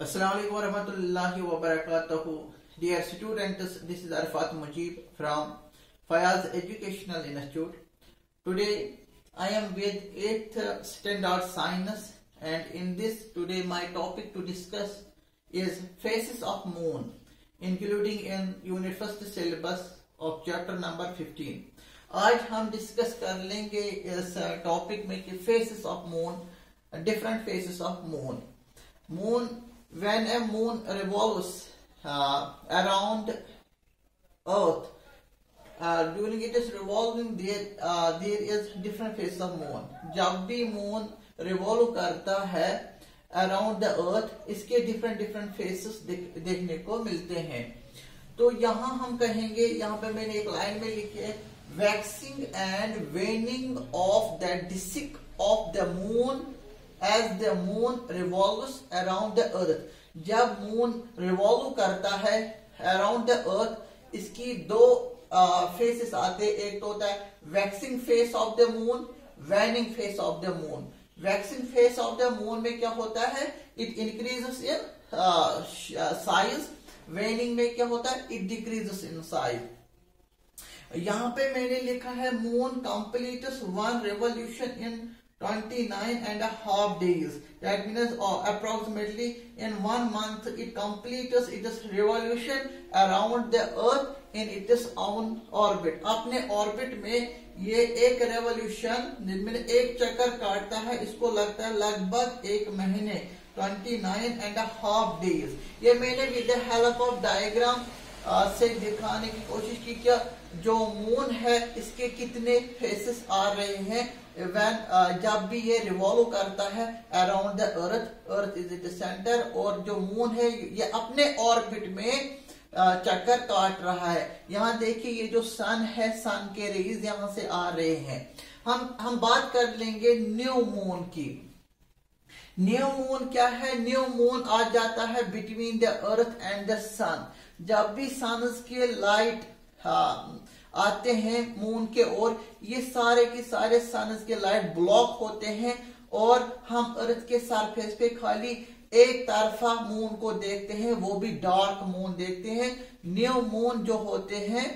Assalamualaikum warahmatullahi wabarakatuh. Dear students, this is Arfat Mujib from Fayaz Educational Institute. Today I am with 8th standard science, and in this today my topic to discuss is phases of moon, including in unit first syllabus of chapter number 15. आज हम discuss कर लेंगे इस topic में कि faces of moon, different phases of moon. Moon, when a moon revolves around earth, during it is revolving there is different phases of moon. जब भी moon revolve करता है around the earth, इसके different phases देखने को मिलते हैं. तो यहाँ हम कहेंगे, यहाँ पे मैंने एक लाइन में लिखी है, waxing and waning of the disk of the moon as the moon revolves around the earth. जब मून रिवॉल्व करता है अराउंड द अर्थ, इसकी दो फेसेस आते हैं. एक तो होता है waxing face of the moon, waning face of the moon. Waxing face of the moon में क्या होता है, इट इंक्रीजेस इन साइज. वेनिंग में क्या होता है, इट डिक्रीजेस इन साइज. यहाँ पे मैंने लिखा है moon completes one revolution in 29.5 days. That means approximately in 1 month it completes its revolution around the earth in its own orbit. अपने ऑर्बिट में ये एक रेवोल्यूशन, जिनमें एक चक्कर काटता है, इसको लगता है लगभग 1 महीने, 29.5 days. ये मैंने with the help of diagram से दिखाने की कोशिश की क्या जो मून है इसके कितने फेसेस आ रहे हैं जब भी ये रिवॉल्व करता है around the earth. Earth is the centre, और जो मून है ये अपने ऑर्बिट में चक्कर काट रहा है. यहाँ देखिए ये जो सन है, सन के रेज यहाँ से आ रहे हैं. हम बात कर लेंगे न्यू मून की. न्यू मून क्या है, न्यू मून आ जाता है between the earth and the sun. जब भी सन के लाइट आते हैं मून के ओर, ये सारे के सारे सन के लाइट ब्लॉक होते हैं और हम अर्थ के सरफेस पे खाली एक तरफा मून को देखते हैं, वो भी डार्क मून देखते हैं. न्यू मून जो होते हैं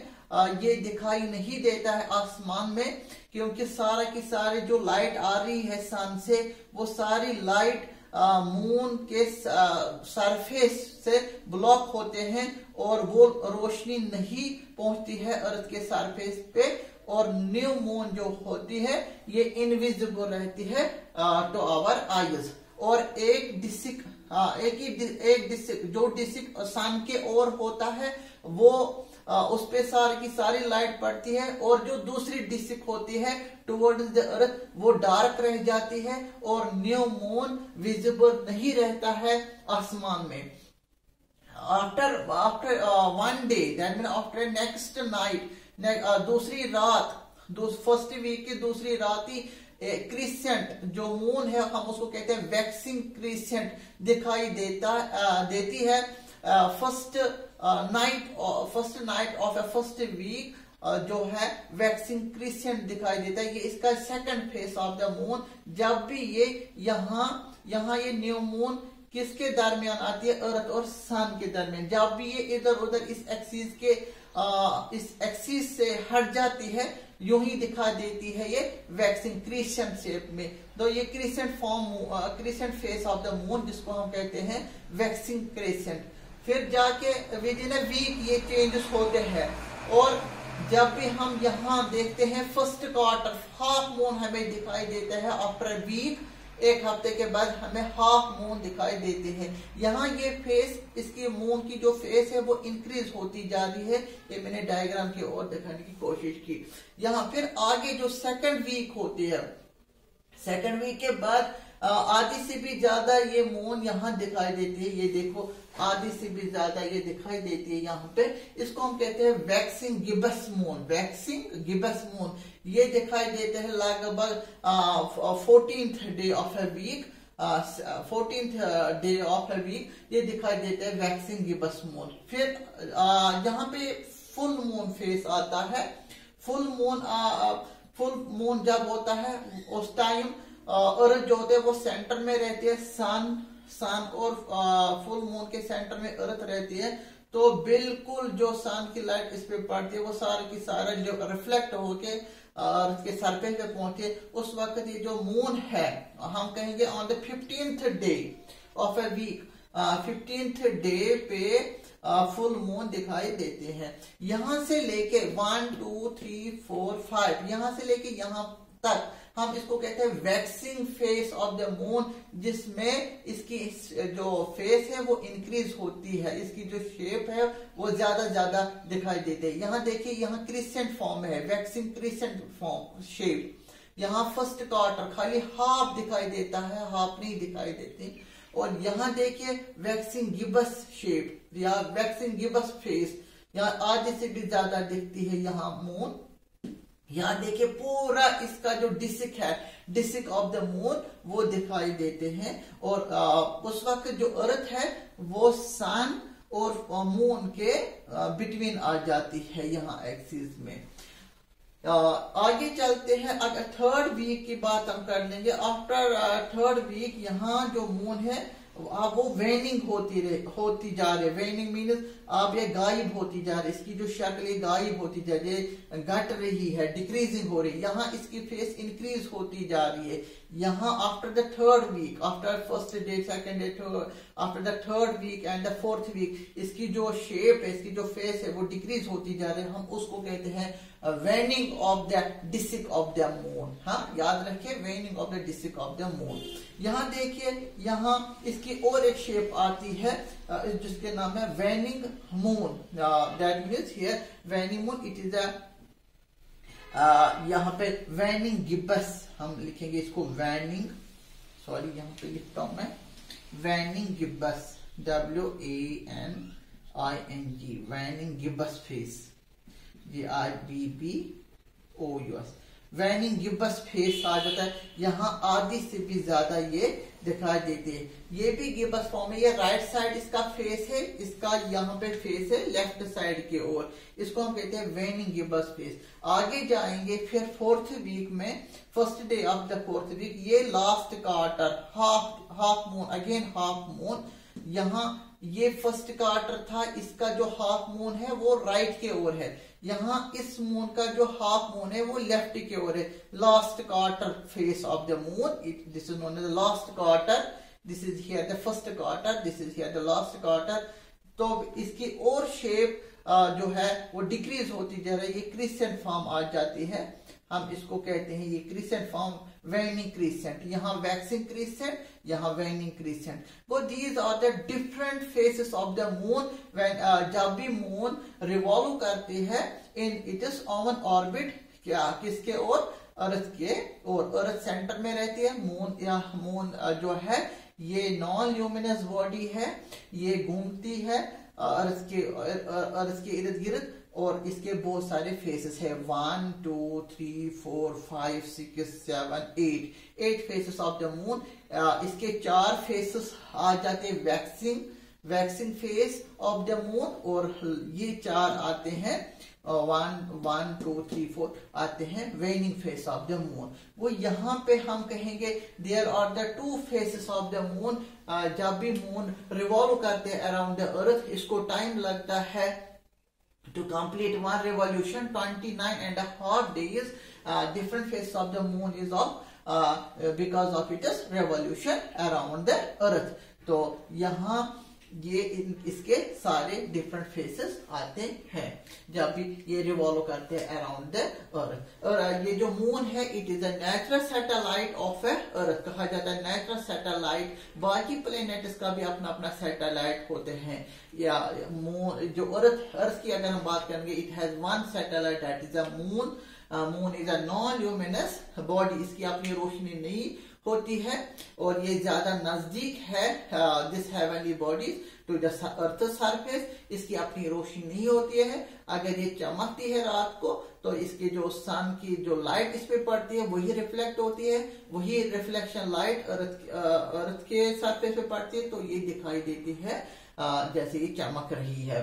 ये दिखाई नहीं देता है आसमान में, क्योंकि सारा की सारे जो लाइट आ रही है सन से, वो सारी लाइट मून के सरफेस से ब्लॉक होते हैं और वो रोशनी नहीं पहुंचती है अर्थ के सरफेस पे. और न्यू मून जो होती है ये इनविजिबल रहती है टू आवर आईज. और एक डिस्क, एक डिस्क जो डिस्क सन के ओर होता है वो उस पे सारी की सारी लाइट पड़ती है, और जो दूसरी डिस्क होती है टुवर्ड्स द अर्थ वो डार्क रह जाती है और न्यू मून विजिबल नहीं रहता है आसमान में. After 1 day, that mean after next night, दूसरी रात, फर्स्ट वीक की दूसरी रात ही क्रिसेंट जो मून है हम उसको कहते हैं वैक्सिंग क्रिसेंट दिखाई देती है. First night of a first week जो है वैक्सिंग क्रिसेंट दिखाई देता है. ये इसका second phase of the moon. जब भी ये यहाँ ये न्यू मून किसके दरमियान आती है, अर्थ और सन के दरमियान. जब भी ये इधर उधर इस एक्सिस से हट जाती है, यूं ही दिखा देती है ये वैक्सिंग क्रिसेंट शेप में. तो ये crescent crescent face of the moon जिसको हम कहते हैं वैक्सिंग क्रिसेंट. फिर जाके विद इन अ वीक ये चेंजेस होते हैं. और जब भी हम यहाँ देखते हैं फर्स्ट क्वार्टर, हाफ मून हमें दिखाई देता है. आफ्टर वीक, एक हफ्ते के बाद हमें हाफ मून दिखाई देते हैं. यहाँ ये फेस, इसकी मून की जो फेस है वो इंक्रीज होती जा रही है. ये मैंने डायग्राम की ओर दिखाने की कोशिश की. यहाँ फिर आगे जो सेकंड वीक होती है, सेकंड वीक के बाद आधी से भी ज्यादा ये मून यहाँ दिखाई देती है. ये देखो आधी से भी ज्यादा ये दिखाई देती है यहाँ पे. इसको हम कहते हैं waxing gibbous moon. Waxing gibbous moon ये दिखाई देते हैं लगभग 14th day of a week. 14th day of a week ये दिखाई देते हैं वैक्सिंग गिबस मून. फिर यहाँ पे फुल मून फेस आता है. फुल मून जब होता है उस टाइम अर्थ जो होते हैं वो सेंटर में रहती है, सन सन और फुल मून के सेंटर में अर्थ रहती है, तो बिल्कुल जो सन की लाइट इस पे पड़ती है वो सारा की सारा जो रिफ्लेक्ट होके अर्थ के सरफेस पे पहुंचे, उस वक्त ये जो मून है हम कहेंगे on the 15th day of a week, 15th day पे फुल मून दिखाई देते हैं। यहां से लेके 1 2 3 4 5 यहां से लेके यहां तक हम इसको कहते हैं waxing face of the moon, जिसमें इसकी जो फेस है वो इंक्रीज होती है, इसकी जो शेप है वो ज्यादा दिखाई देती है। यहाँ देखिए, यहाँ क्रिसेंट फॉर्म है, वैक्सिंग क्रिसेंट फॉर्म शेप। यहाँ फर्स्ट क्वार्टर खाली हाफ दिखाई देता है, हाफ नहीं दिखाई देती। और यहाँ देखिए वैक्सिंग गिबस शेप या वैक्सिंग गिबस फेस, यहाँ आधे से भी ज्यादा दिखती है यहाँ मून। यहाँ देखिए पूरा इसका जो डिस्क है, डिस्क ऑफ द मून वो दिखाई देते हैं। और उस वक्त जो अर्थ है वो सन और मून के बिटवीन आ जाती है यहाँ एक्सिस में। आगे चलते हैं, अगर थर्ड वीक की बात हम कर लेंगे। आफ्टर थर्ड वीक यहाँ जो मून है वो वेनिंग होती जा रही है। वेनिंग मीन्स अब ये गायब होती जा रही है, इसकी जो शक्ल है गायब होती जा रही है, घट रही है, डिक्रीजिंग हो रही है। यहाँ इसकी फेस इंक्रीज होती जा रही है। यहाँ after the third week, after first day, second day, third, after the third week and the fourth week, इसकी जो शेप है, इसकी जो फेस है वो डिक्रीज होती जा रही है। हम उसको कहते हैं waning of the disc of the moon. हाँ, याद रखिए, waning of the disc of the moon. यहाँ देखिए, यहाँ इसकी और एक शेप आती है जिसके नाम है waning moon. That means here waning moon, it is यहाँ पे वेनिंग गिब्बस हम लिखेंगे इसको, वेनिंग, सॉरी यहाँ पे लिखता हूं मैं, वेनिंग Gibbs, WANING, वेनिंग Gibbs face, GIBBOUS, वेनिंग Gibbs face आ जाता है। यहाँ आधी से भी ज्यादा ये दिखाई देती है। ये भी गिब्बस फॉर्म है। ये राइट साइड इसका फेस है, इसका यहाँ पे फेस है लेफ्ट साइड की ओर, इसको हम कहते हैं वेनिंग गिब्बस फेस। आगे जाएंगे फिर फोर्थ वीक में, first day of the fourth week, ये last quarter, half moon, again half moon. यहाँ ये फर्स्ट क्वार्टर था, इसका जो हाफ मून है वो राइट के ओर है। यहाँ इस मून का जो हाफ मून है वो लेफ्ट की ओर है। Last quarter phase of the moon, this is known as the last quarter, this is here the first quarter, this is here the last quarter. तो इसकी और शेप जो है वो डिक्रीज होती जा रही है, ये क्रिसेंट फॉर्म आ जाती है। हम इसको कहते हैं ये क्रिसेंट फॉर्म, वेनिंग क्रिसेंट। यहाँ वैक्सिंग क्रिसेंट, यहाँ वेनिंग क्रिसेंट। वो these are the different phases of the moon. जब भी मून रिवॉल्व करती है in it is on orbit, क्या किसके ओर, अर्थ के ओर। अर्थ सेंटर में रहती है। मून जो है ये नॉन ल्यूमिनस बॉडी है, ये घूमती है अर्थ के इर्द गिर्द, और इसके बहुत सारे फेसेस है, 1 2 3 4 5 6 7 8 फेसेस ऑफ द मून। इसके 4 फेसेस आ जाते हैं waxing face of the moon, और ये 4 आते हैं 1 2 3 4 आते हैं waning phase of the moon. वो यहाँ पे हम कहेंगे there are the 2 phases of the moon. जब भी मून रिवॉल्व करते हैं अराउंड द अर्थ, इसको टाइम लगता है to complete one revolution, 29.5 days. Different phases of the moon is of because of its revolution around the earth. तो यहाँ ये इसके सारे डिफरेंट फेसेस आते हैं जब भी ये रिवॉल्व करते हैं अराउंड द अर्थ। और ये जो मून है it is a natural satellite of a earth, कहा जाता है नेचुरल सैटेलाइट। बाकी प्लेनेट्स का भी अपना अपना सैटेलाइट होते हैं। या मून जो अर्थ की अगर हम बात करेंगे, it has one satellite that is a moon. Moon is a non luminous body, इसकी अपनी रोशनी नहीं होती है और ये ज्यादा नजदीक है this heavenly bodies to the earth surface, इसकी अपनी रोशनी नहीं होती है। अगर ये चमकती है रात को तो इसकी जो सन की जो लाइट इस पे पड़ती है वही रिफ्लेक्ट होती है, वही रिफ्लेक्शन लाइट अर्थ के सरफेस पे पड़ती है, तो ये दिखाई देती है जैसे ये चमक रही है।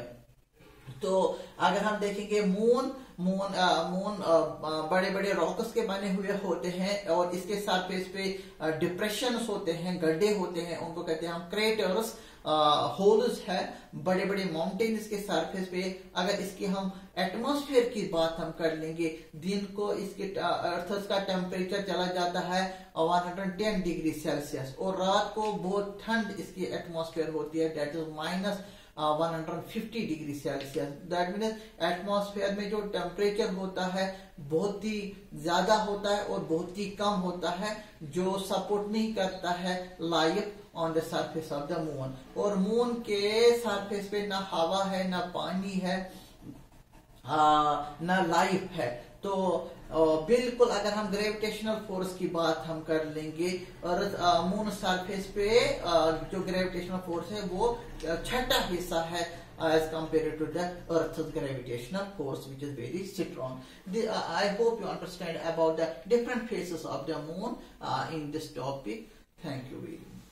तो अगर हम देखेंगे मून मून बड़े बड़े रॉक्स के बने हुए होते हैं और इसके सरफेस पे डिप्रेशंस होते हैं, गड्ढे होते हैं, उनको कहते हैं हम क्रेटर्स, होल्स है, बड़े बड़े माउंटेन्स के सरफेस पे। अगर इसकी हम एटमॉस्फेयर की बात हम कर लेंगे, दिन को इसके अर्थ का टेम्परेचर चला जाता है 110 डिग्री सेल्सियस और रात को बहुत ठंड इसकी एटमॉस्फेयर होती है, that is minus 150 degree Celsius. That means atmosphere में जो टेम्परेचर होता है बहुत ही ज्यादा होता है और बहुत ही कम होता है, जो सपोर्ट नहीं करता है life on the surface of the moon. और मून के सरफेस पे ना हवा है, ना पानी है, ना लाइफ है। तो बिल्कुल अगर हम ग्रेविटेशनल फोर्स की बात हम कर लेंगे, और मून सरफेस पे जो ग्रेविटेशनल फोर्स है वो छठा हिस्सा है as compared to the Earth's gravitational force, which is very strong. I hope you understand about the different phases of the moon in this topic. Thank you very much.